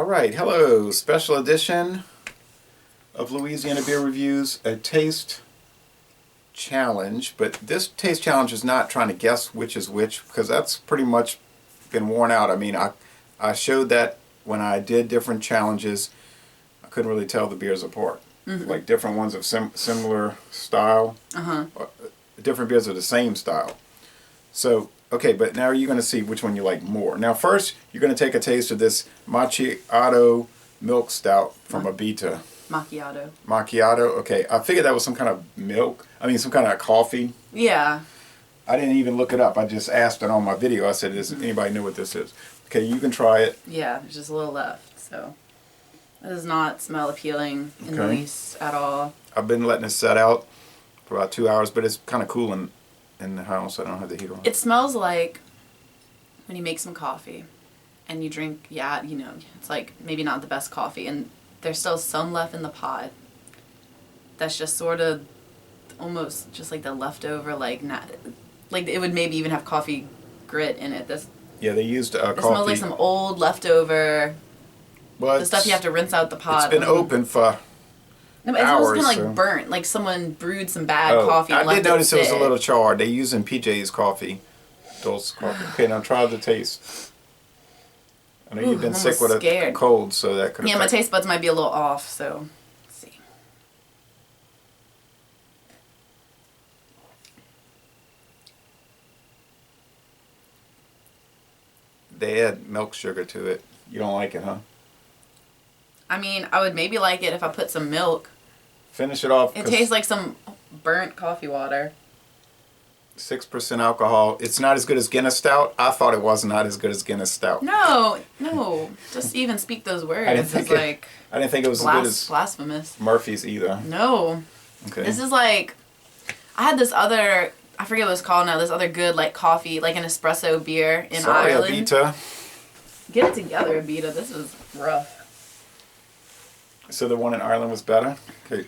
All right, hello. Special edition of Louisiana Beer Reviews, a taste challenge. But this taste challenge is not trying to guess which is which, because that's pretty much been worn out. I mean, I showed that when I did different challenges, I couldn't really tell the beers apart. Like different ones of similar style, different beers of the same style. So, okay, but now you're going to see which one you like more. Now, first, you're going to take a taste of this macchiato milk stout from Abita. Macchiato. Macchiato, okay. I figured that was some kind of milk. I mean, some kind of coffee. Yeah. I didn't even look it up. I just asked it on my video. I said, does anybody know what this is? Okay, you can try it. Yeah, there's just a little left, so. It does not smell appealing in the least at all. I've been letting it set out for about 2 hours, but it's kind of cool in the house. I don't have the heater on. It smells like when you make some coffee and you drink, it's like maybe not the best coffee, and there's still some left in the pot. That's just sort of almost just like the leftover, like it would maybe even have coffee grit in it. Yeah, they used coffee. It smells like some old leftover. Well, the stuff you have to rinse out the pot. It's been open for no, it smells kind of like burnt, like someone brewed some bad coffee and I did notice it was a little charred. They using PJ's coffee, Dulce coffee. Okay, now try the taste. I know you've been sick with a cold, so that could. Yeah, my taste buds might be a little off. So, let's see. They add milk sugar to it. You don't like it, huh? I mean, I would maybe like it if I put some milk. Finish it off. It tastes like some burnt coffee water. 6% alcohol. It's not as good as Guinness Stout. I thought it was not as good as Guinness Stout. No. Just even speak those words. I didn't think it was as good as blasphemous. Murphy's either. No. Okay. This is like, I had this other, I forget what it's called now, this other good like coffee, like an espresso beer in Ireland. Abita. Get it together, Abita. This is rough. So the one in Ireland was better? Okay.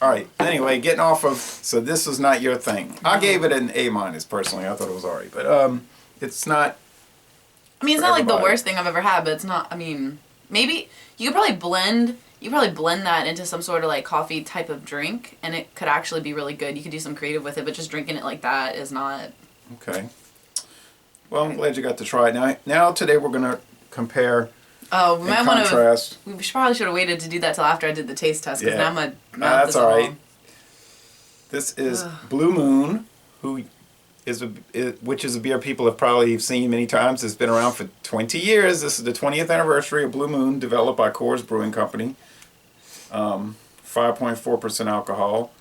All right. Anyway, getting off of... So this is not your thing. I gave it an A- personally. I thought it was all right. But it's not... I mean, it's not like the worst thing I've ever had, but it's not... I mean, maybe... You could probably blend that into some sort of like coffee type of drink, and it could actually be really good. You could do some creative with it, but just drinking it like that is not... Okay. Well, I'm glad you got to try it. Now today we're going to compare... Oh, we might want to. We probably should have waited to do that till after I did the taste test, because now I'm gonna. That's all right. This is Blue Moon, which is a beer people have probably seen many times. It's been around for 20 years. This is the 20th anniversary of Blue Moon, developed by Coors Brewing Company. 5.4% alcohol.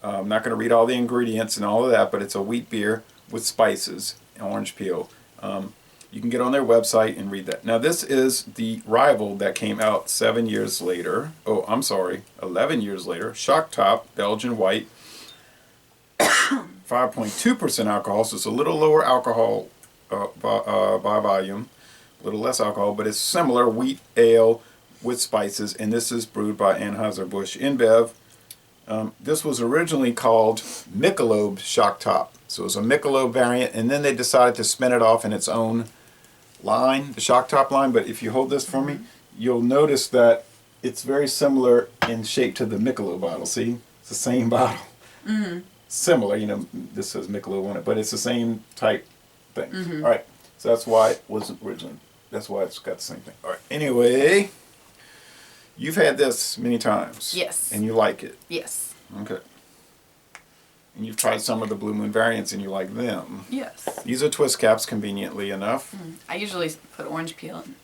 I'm not going to read all the ingredients and all of that, but it's a wheat beer with spices and orange peel. You can get on their website and read that. Now, this is the rival that came out 7 years later. Oh, I'm sorry, 11 years later. Shock Top, Belgian White. 5.2% alcohol, so it's a little lower alcohol by volume. A little less alcohol, but it's similar. Wheat ale with spices, and this is brewed by Anheuser-Busch InBev. This was originally called Michelob Shock Top. So it was a Michelob variant, and then they decided to spin it off in its own line, the Shock Top line. But if you hold this for me, you'll notice that it's very similar in shape to the Michelob bottle. See? It's the same bottle. Similar, this says Michelob on it, but it's the same type thing. All right, so that's why it wasn't originally. That's why it's got the same thing. All right, anyway, you've had this many times. Yes. And you like it. Yes. Okay. And you've tried some of the Blue Moon variants and you like them. Yes. These are twist caps, conveniently enough. I usually put orange peel in.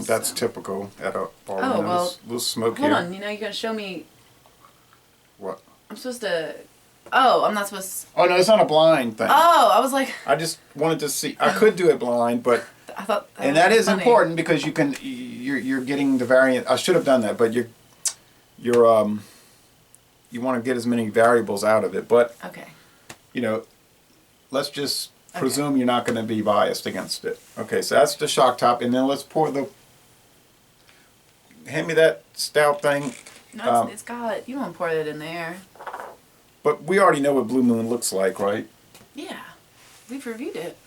That's typical at a bar. Oh, well. A little smoke hold here. on, you're going to show me. What? I'm supposed to. Oh, I'm not supposed to. Oh, no, it's not a blind thing. Oh, I was like. I just wanted to see. I could do it blind, but. I thought. And that is important because you're getting the variant. I should have done that, but you want to get as many variables out of it, but okay. Let's just presume you're not going to be biased against it. Okay, so that's the Shock Top, and then let's pour hand me that stout thing. No, it's got, you don't pour it in there. But we already know what Blue Moon looks like, right? Yeah, we've reviewed it.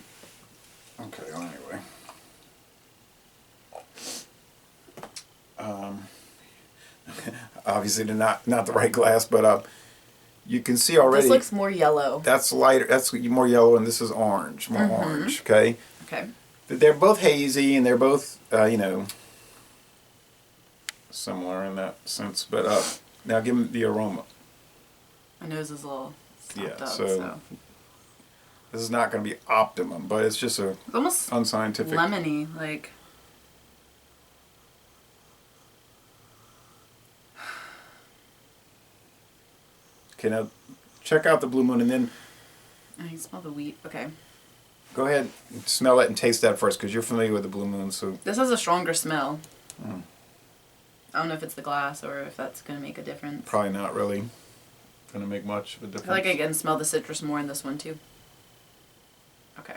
Okay, well, anyway. obviously they're not the right glass, but you can see already. This looks more yellow. That's lighter. That's more yellow, and this is orange, more orange. Okay. Okay. They're both hazy, and they're both you know, similar in that sense. But now give me the aroma. My nose is a little stopped up, so this is not going to be optimum, but it's just a it's almost unscientific. lemony, like. Okay, now check out the Blue Moon, and then I can smell the wheat. Okay. go ahead and smell it and taste that first, because you're familiar with the Blue Moon. So this has a stronger smell. I don't know if it's the glass or if that's going to make a difference. probably not really going to make much of a I difference. feel like I can smell the citrus more in this one too. Okay,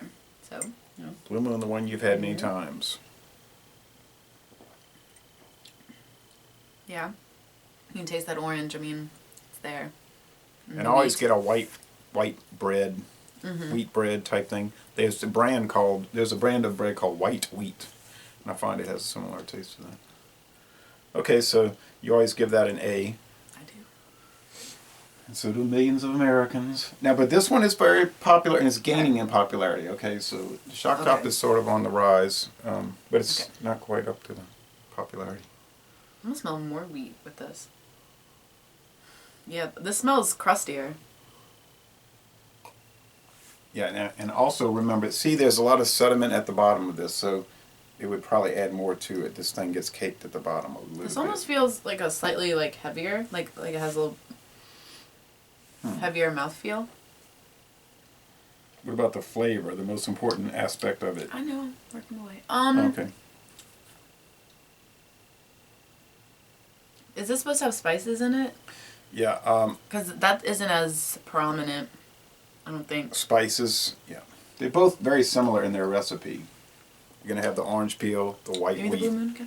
so. You know. Blue Moon, the one you've had many times. Yeah. You can taste that orange. I mean, it's there. And I always get a white bread, wheat bread type thing. There's a brand of bread called white wheat, and I find it has a similar taste to that. Okay, so you always give that an A. I do. And so do millions of Americans. Now, but this one is very popular, and it's gaining in popularity. Okay, so the Shock Top is sort of on the rise, but it's not quite up to the popularity. I'm going to smell more wheat with this. Yeah, this smells crustier. Yeah, and also remember, see, there's a lot of sediment at the bottom of this, so it would probably add more to it. This thing gets caked at the bottom a little bit. This almost feels like a slightly like heavier, like it has a little heavier mouthfeel. What about the flavor, the most important aspect of it? I know, I'm working away. Okay. Is this supposed to have spices in it? Yeah. Because that isn't as prominent, I don't think. Spices, yeah. They're both very similar in their recipe. You're going to have the orange peel, the white Maybe wheat. the Blue Moon, okay.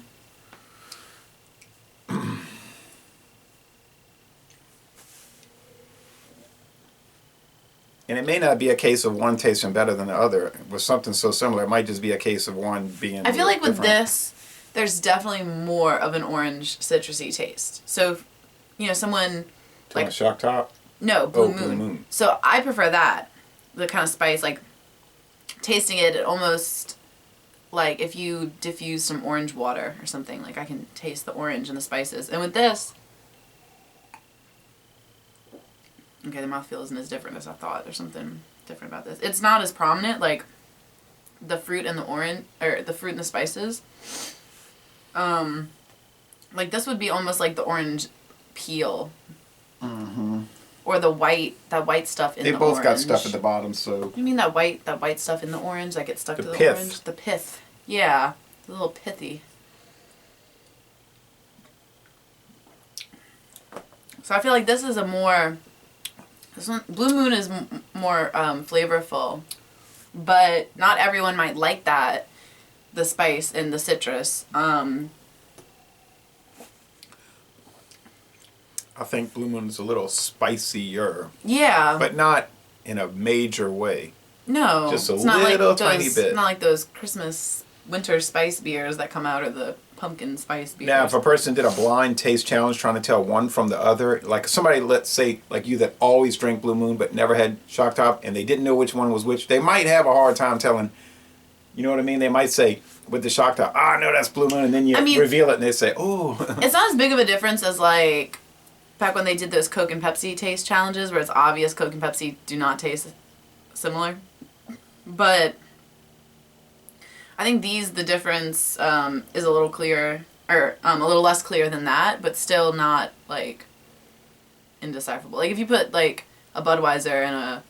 And it may not be a case of one tasting better than the other. With something so similar, it might just be a case of one being I feel like with different. this, there's definitely more of an orange citrusy taste. So, if, you know, someone like Shock Top? no Blue Oh, Moon. Blue Moon. So I prefer that, the kind of spice, like tasting it almost like if you diffuse some orange water or something. Like I can taste the orange and the spices. And with this, okay, the mouthfeel isn't as different as I thought. There's something different about this. It's not as prominent, like the fruit and the orange, or the fruit and the spices. Like this would be almost like the orange peel. Or the white, that white stuff in the orange. They both got stuff at the bottom, so... You mean that white stuff in the orange that gets stuck to the pith. orange? The pith. Yeah, a little pithy. So I feel like this is this one, Blue Moon is more flavorful, but not everyone might like that, the spice and the citrus. I think Blue Moon's a little spicier. Yeah. But not in a major way. No. Just a it's not little like tiny bit. Not like those Christmas winter spice beers that come out, or the pumpkin spice beers. Now, if a person did a blind taste challenge trying to tell one from the other, like somebody, let's say, like you that always drank Blue Moon but never had Shock Top, and they didn't know which one was which, they might have a hard time telling, you know what I mean? They might say, with the Shock Top, no, that's Blue Moon, and then you reveal it and they say, oh. It's not as big of a difference as like back when they did those Coke and Pepsi taste challenges, where it's obvious Coke and Pepsi do not taste similar. But I think the difference is a little clearer, or a little less clear than that, but still not like indecipherable. Like if you put like a Budweiser and a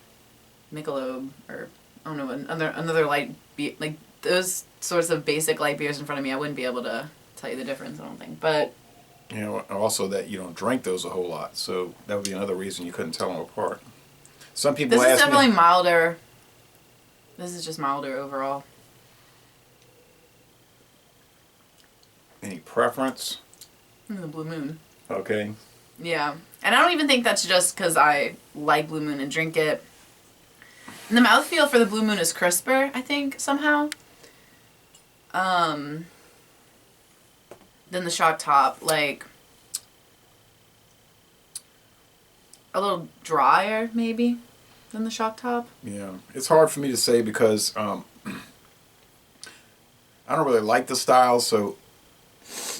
Michelob, or I don't know, another light beer, like those sorts of basic light beers in front of me, I wouldn't be able to tell you the difference, I don't think. But you know, also that you don't drink those a whole lot, so that would be another reason you couldn't tell them apart. Some people this is ask definitely me, milder. This is just milder overall. any preference? The Blue Moon. Okay. Yeah. And I don't even think that's just because I like Blue Moon and drink it. And the mouthfeel for the Blue Moon is crisper, I think, somehow. Than the Shock Top. Like, a little drier maybe than the shock top. Yeah, it's hard for me to say because I don't really like the style, so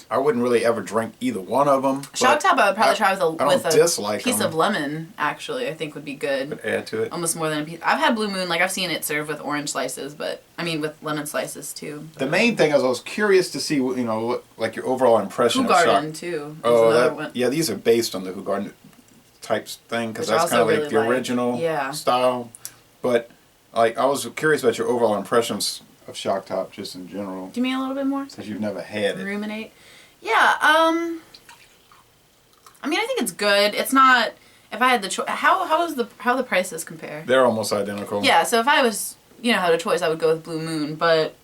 I wouldn't really ever drink either one of them. Shock top I would probably try with a dislike piece them. of lemon, actually, I think would be good. But add to it. Almost more than a piece. I've had Blue Moon, like I've seen it served with orange slices, but I mean with lemon slices too. The main thing is I was curious to see, you know, like your overall impression of Garden shock. too. Oh, yeah, these are based on the Who Garden type thing because that's kind of like the original style. But like I was curious about your overall impressions of shock top just in general. Give me a little bit more. Because you've never had it. Ruminate. Yeah, I mean, I think it's good. It's not. If I had the choice, how the prices compare? They're almost identical. Yeah, so if I was, had a choice, I would go with Blue Moon. But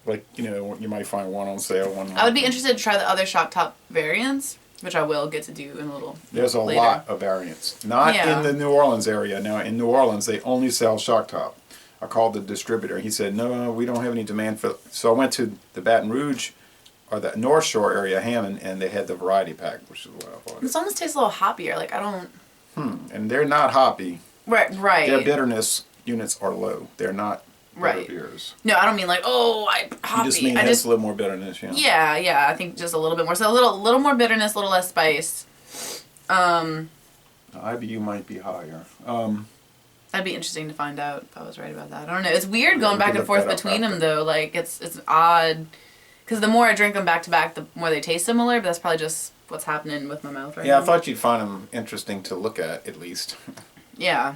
like, you might find one on sale. One. I would be interested to try the other shock top variants, which I will get to do in a little. There's a lot of variants. Not in the New Orleans area. Now in New Orleans, they only sell shock top. I called the distributor. He said, no, we don't have any demand for. So I went to the Baton Rouge. Or the North Shore area, Hammond, and they had the variety pack, which is what I bought. This almost tastes a little hoppier. Like, I don't... And they're not hoppy. Right. Their bitterness units are low. They're not bitter beers. No, I don't mean like, hoppy. You just mean it has a little more bitterness, Yeah, I think just a little bit more. So a little more bitterness, a little less spice. IBU might be higher. That'd be interesting to find out if I was right about that. I don't know. It's weird going back and forth between them, though. Like, it's odd... Because the more I drink them back to back, the more they taste similar, but that's probably just what's happening with my mouth right now. Yeah, I thought you'd find them interesting to look at least. Yeah.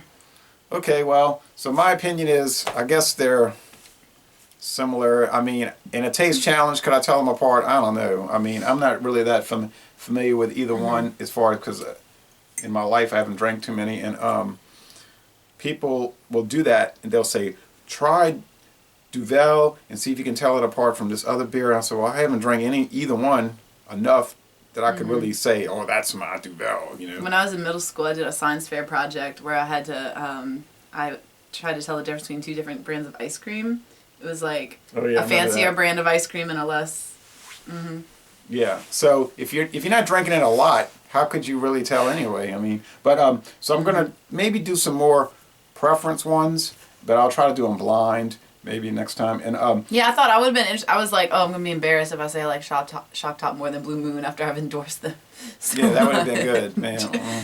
Okay, well, so my opinion is, I guess they're similar. I mean, in a taste challenge, could I tell them apart? I don't know. I mean, I'm not really that familiar with either one as far as, because in my life I haven't drank too many, and people will do that, and they'll say, try Duvel and see if you can tell it apart from this other beer. I said, well, I haven't drank either one enough that I could really say, oh, that's my Duvel, When I was in middle school, I did a science fair project where I had to, I tried to tell the difference between two different brands of ice cream. It was like a fancier brand of ice cream and a less. Yeah. So if you're not drinking it a lot, how could you really tell anyway? I mean, but so I'm gonna maybe do some more preference ones, but I'll try to do them blind. Maybe next time. And yeah, I thought I would have been. I was like, oh, I'm gonna be embarrassed if I say I like shock top more than Blue Moon after I've endorsed them. So yeah, that would have been good, man.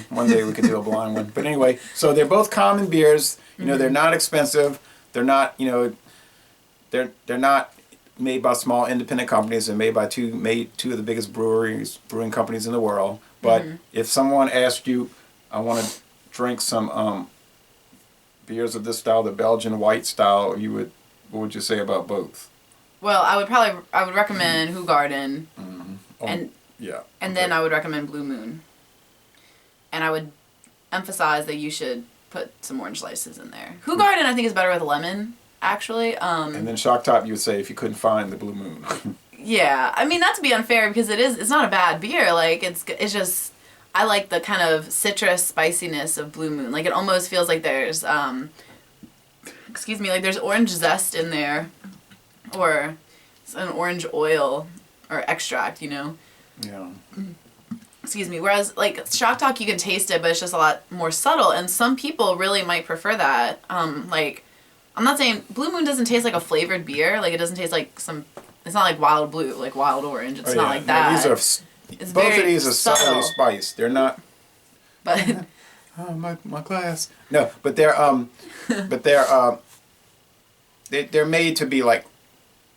One day we could do a blind one. But anyway, so they're both common beers. They're not expensive. They're not. They're not made by small independent companies. They're made by two of the biggest brewing companies in the world. But if someone asked you, I want to drink some beers of this style, the Belgian white style, what would you say about both? Well, I would recommend Who Garden, and then I would recommend Blue Moon, and I would emphasize that you should put some orange slices in there. Who Garden I think is better with lemon, actually. And then shock top you would say if you couldn't find the Blue Moon. Yeah, I mean not to be unfair because it's not a bad beer. Like it's just I like the kind of citrus spiciness of Blue Moon. Like it almost feels like there's like there's orange zest in there, or an orange oil or extract, Yeah. Excuse me. Whereas like shock top, you can taste it, but it's just a lot more subtle. And some people really might prefer that. Like I'm not saying Blue Moon doesn't taste like a flavored beer. Like it doesn't taste like some. It's not like wild blue, like wild orange. It's not like that. No, both of these are subtly spiced. They're not. But. Oh my glass. No, but they're they're made to be like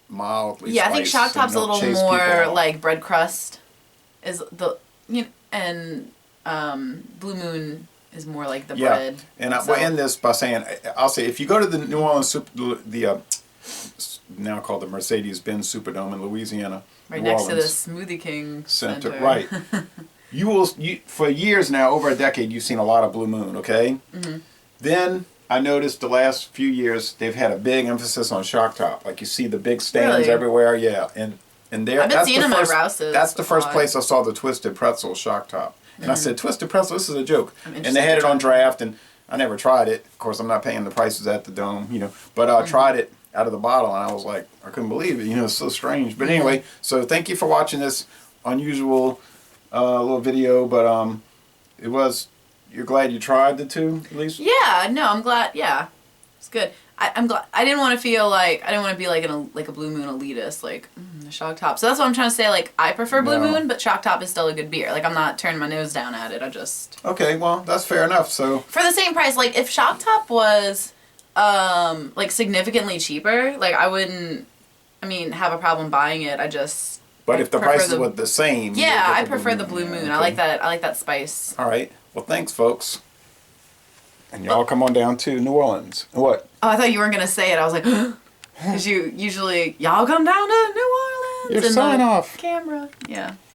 mildly. Yeah, I think shock top's a little more like bread crust, is and Blue Moon is more like the bread. And we'll end this by saying, I'll say if you go to the New Orleans now called the Mercedes-Benz Superdome in Louisiana, right next to the Smoothie King Center. Right. You for years now, over a decade, you've seen a lot of Blue Moon, okay? Mm-hmm. Then I noticed the last few years they've had a big emphasis on shock top. Like you see the big stands everywhere, and there. I've been seeing them at Rouse's. That's the first place I saw the Twisted Pretzel shock top, and I said, "Twisted Pretzel, this is a joke." And they had it on draft, and I never tried it. Of course, I'm not paying the prices at the Dome, but I tried it out of the bottle, and I was like, I couldn't believe it. It's so strange. But anyway, so thank you for watching this unusual little video, but it was you're glad you tried the two at least. Yeah, no, I'm glad. Yeah, it's good. I'm glad. I didn't want to feel like I didn't want to be like a Blue Moon elitist, like the Shock Top. So that's what I'm trying to say. Like I prefer Blue No. Moon, but Shock Top is still a good beer. Like I'm not turning my nose down at it. I just Okay, well that's fair enough. So for the same price. Like if Shock Top was like significantly cheaper, like I wouldn't. I mean, have a problem buying it. I just. but I if the prefer prices were the same, you'd Yeah, get I the prefer the Blue Moon. Yeah, I like that. I like that spice. All right. Well, thanks, folks. And y'all come on down to New Orleans. What? Oh, I thought you weren't gonna say it. I was like, because you usually y'all come down to New Orleans. Your and sign the off. camera. Yeah.